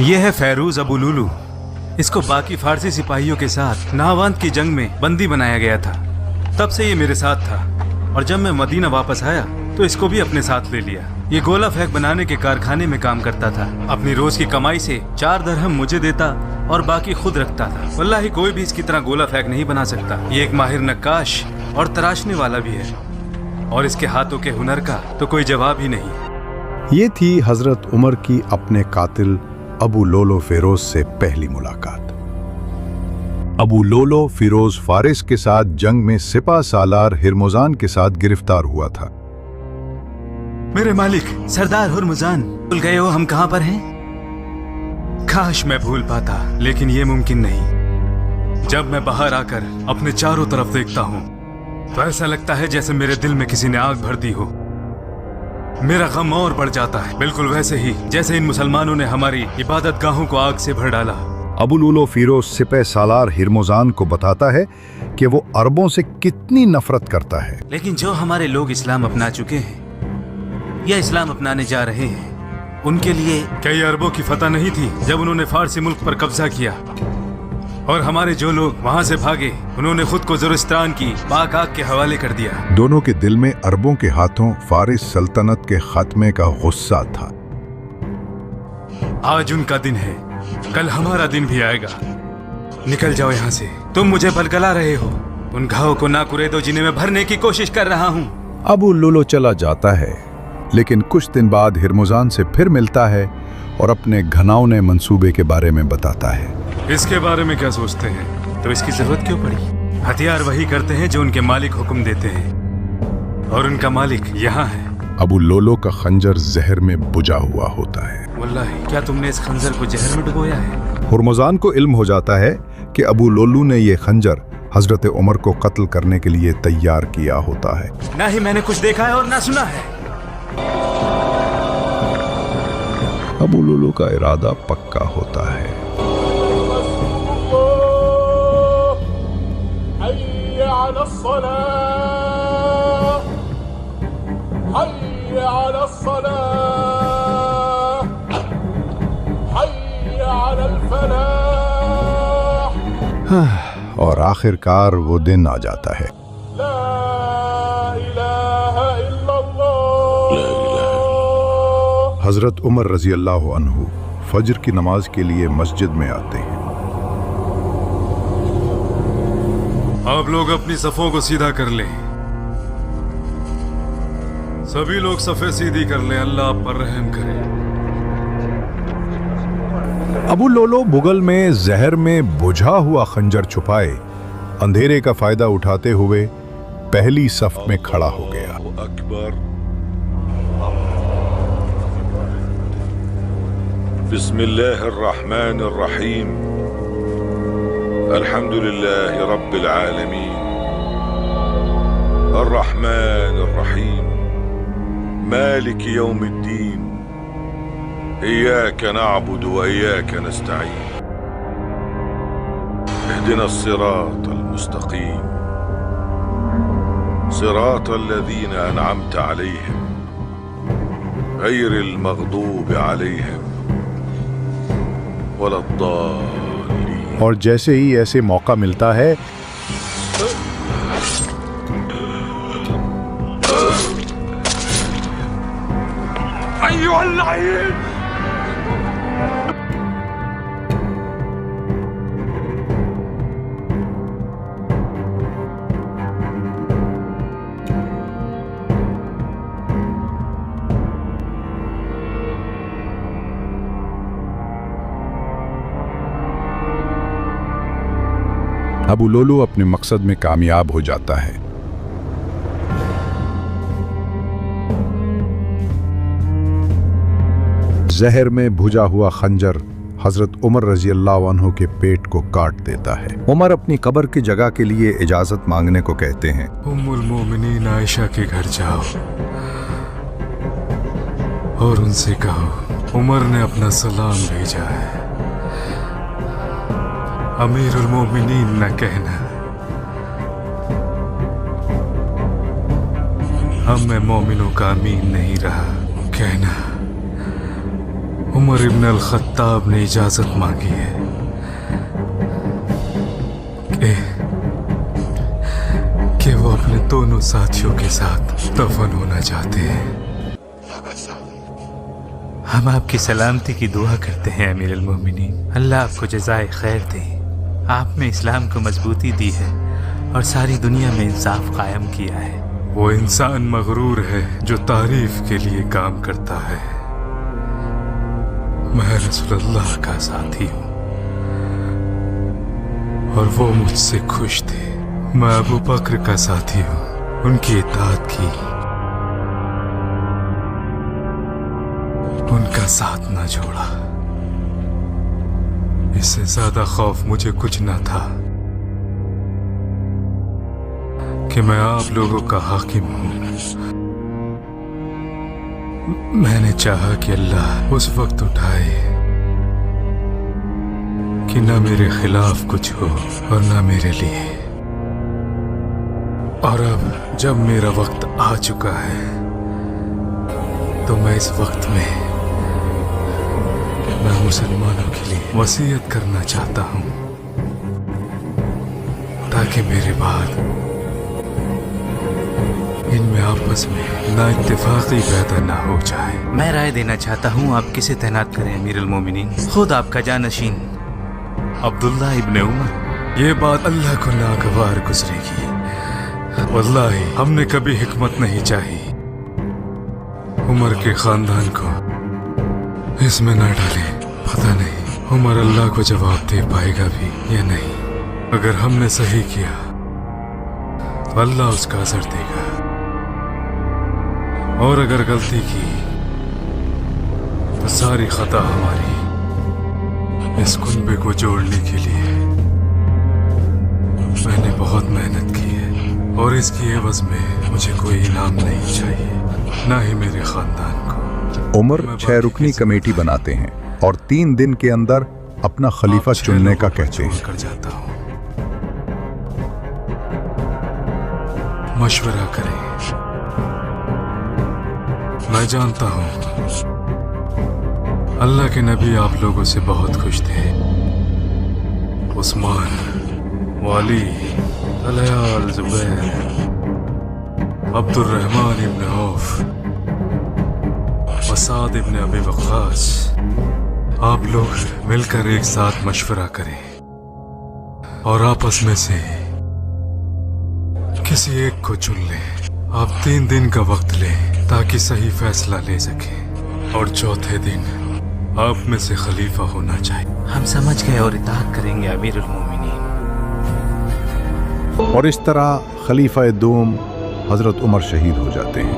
ये है फैरूज अबू लुलू। इसको बाकी फारसी सिपाहियों के साथ नाहवांद की जंग में बंदी बनाया गया था। तब से ये मेरे साथ था और जब मैं मदीना वापस आया तो इसको भी अपने साथ ले लिया। ये गोला फेंक बनाने के कारखाने में काम करता था। अपनी रोज की कमाई से 4 दरहम मुझे देता और बाकी खुद रखता था। वल्लाही कोई भी इसकी तरह गोला फेंक नहीं बना सकता। ये एक माहिर नक्काश और तराशने वाला भी है और इसके हाथों के हुनर का तो कोई जवाब ही नहीं। ये थी हजरत उमर की अपने कातिल अबू लोलो फिरोज से पहली मुलाकात। अबू लोलो फिरोज फारिस के साथ जंग में सिपा सालार हिरमुजान के साथ गिरफ्तार हुआ था। मेरे मालिक सरदार हुरमुजान, भूल गए हो हम कहां पर हैं? काश मैं भूल पाता, लेकिन ये मुमकिन नहीं। जब मैं बाहर आकर अपने चारों तरफ देखता हूं तो ऐसा लगता है जैसे मेरे दिल में किसी ने आग भर दी हो। मेरा गम और बढ़ जाता है, बिल्कुल वैसे ही जैसे इन मुसलमानों ने हमारी इबादत गाहों को आग से भर डाला। अबू लुलू फिरोज सिपह सालार हिरमुजान को बताता है कि वो अरबों से कितनी नफरत करता है। लेकिन जो हमारे लोग इस्लाम अपना चुके हैं या इस्लाम अपनाने जा रहे हैं, उनके लिए कई अरबों की फतह नहीं थी जब उन्होंने फारसी मुल्क पर कब्जा किया। और हमारे जो लोग वहां से भागे, उन्होंने खुद को ज़ुरिस्तान की पाक आग के हवाले कर दिया। दोनों के दिल में अरबों के हाथों फारिस सल्तनत के खात्मे का गुस्सा था। आज उनका दिन है, कल हमारा दिन भी आएगा। निकल जाओ यहाँ से, तुम मुझे बलगला रहे हो। उन घावों को ना कुरेदो जिन्हें मैं भरने की कोशिश कर रहा हूँ। अबू लुलू चला जाता है, लेकिन कुछ दिन बाद हिरमुजान से फिर मिलता है और अपने घनाउने मंसूबे के बारे में बताता है। इसके बारे में क्या सोचते हैं? तो इसकी जरूरत क्यों पड़ी? हथियार वही करते हैं जो उनके मालिक हुक्म देते हैं, और उनका मालिक यहाँ है। अबू लोलो का खंजर जहर में बुझा हुआ होता है। वल्लाही, क्या तुमने इस खंजर को जहर में डुबोया है? हुरमुजान को इल्म हो जाता है कि अबू लोलू ने ये खंजर हजरत उमर को कत्ल करने के लिए तैयार किया होता है। ना ही मैंने कुछ देखा है और ना सुना है। अबू लुलू का इरादा पक्का होता है। और आखिरकार वो दिन आ जाता है। हजरत उमर रजी अल्लाह अन्हु फजर की नमाज के लिए मस्जिद में आते हैं। आप लोग अपनी सफों को सीधा कर लें। सभी लोग सफे सीधी कर लें। अल्लाह आप पर रहम करे। अबू लोलो बुगल में जहर में बुझा हुआ खंजर छुपाए अंधेरे का फायदा उठाते हुए पहली सफ में खड़ा हो गया। बिस्मिल्लाहिर्रहमानिर्रहीम, अल्हम्दुलिल्लाहि रब्बिल आलमीन, अर्रहमानिर्रहीम, मालिक यौमिद्दीन, इय्याका नअबुदु व इय्याका नस्तईन, इहदिनस सिरातल मुस्तकीम, सिरातल लज़ीना अनअमता अलैहिम, गैरिल मग़दूबि अलैहिम वलद्दाल्लीन। और जैसे ही ऐसे मौका मिलता है, अबू लोलो अपने मकसद में कामयाब हो जाता है। जहर में भुजा हुआ खंजर हजरत उमर रजी अल्लाह अन्हु के पेट को काट देता है। उमर अपनी कब्र की जगह के लिए इजाजत मांगने को कहते हैं। उम्मुल मोमिनीन आयशा के घर जाओ और उनसे कहो उमर ने अपना सलाम भेजा है। अमीरुल मोमिनीन न कहना, हम में मोमिनों का अमीन नहीं रहा। कहना उमर इब्न अल-खत्ताब ने इजाजत मांगी है कि वो अपने दोनों साथियों के साथ दफन होना चाहते हैं। हम आपकी सलामती की दुआ करते हैं अमीर अल-मोमिनीन। अल्लाह आपको जज़ाए खैर दे। आपने इस्लाम को मजबूती दी है और सारी दुनिया में इंसाफ कायम किया है। वो इंसान मगरूर है जो तारीफ के लिए काम करता है। मैं रसूलुल्लाह का साथी हूँ और वो मुझसे खुश थे। मैं अबू बकर का साथी हूँ, उनकी इताअत की, उनका साथ न छोड़ा। इससे ज्यादा खौफ मुझे कुछ न था कि मैं आप लोगों का हाकिम हूं। मैंने चाहा कि अल्लाह उस वक्त उठाए कि न मेरे खिलाफ कुछ हो और न मेरे लिए। और अब जब मेरा वक्त आ चुका है तो मैं इस वक्त में मैं मुसलमानों के लिए वसीयत करना चाहता हूं ताकि मेरे बाद इनमें आपस में नाइत्तेफाकी पैदा ना हो जाए। मैं राय देना चाहता हूं आप किसे तैनात करें अमीर अल-मोमिनीन? खुद आपका जानशीन अब्दुल्ला इब्ने उमर। ये बात अल्लाह को नागवार गुजरेगी। वल्लाही हमने कभी हिकमत नहीं चाही। उमर के खानदान को इसमें न डाले। पता नहीं उमर अल्लाह को जवाब दे पाएगा भी या नहीं। अगर हमने सही किया तो अल्लाह उसका असर देगा, और अगर गलती की तो सारी खता हमारी। इस कुनबे को जोड़ने के लिए मैंने बहुत मेहनत की है और इसकी एवज में मुझे कोई इनाम नहीं चाहिए, ना ही मेरे खानदान को। उमर 6 रुकनी कमेटी बनाते हैं और 3 दिन के अंदर अपना खलीफा चुनने का कहते हैं। कर जाता हूँ, मशवरा करें। मैं जानता हूँ अल्लाह के नबी आप लोगों से बहुत खुश थे। उस्मान, वाली, तलयाल, जुबैर, अब्दुर्रहमान इब्न औफ, वसाद इब्न अबी वक्कास, आप लोग मिलकर एक साथ मशवरा करें और आपस में से किसी एक को चुन लें। आप 3 दिन का वक्त लें ताकि सही फैसला ले सकें और चौथे दिन आप में से खलीफा होना चाहिए। हम समझ गए और इताअत करेंगे अमीरुल मोमिनीन। और इस तरह खलीफा दूम हजरत उमर शहीद हो जाते हैं।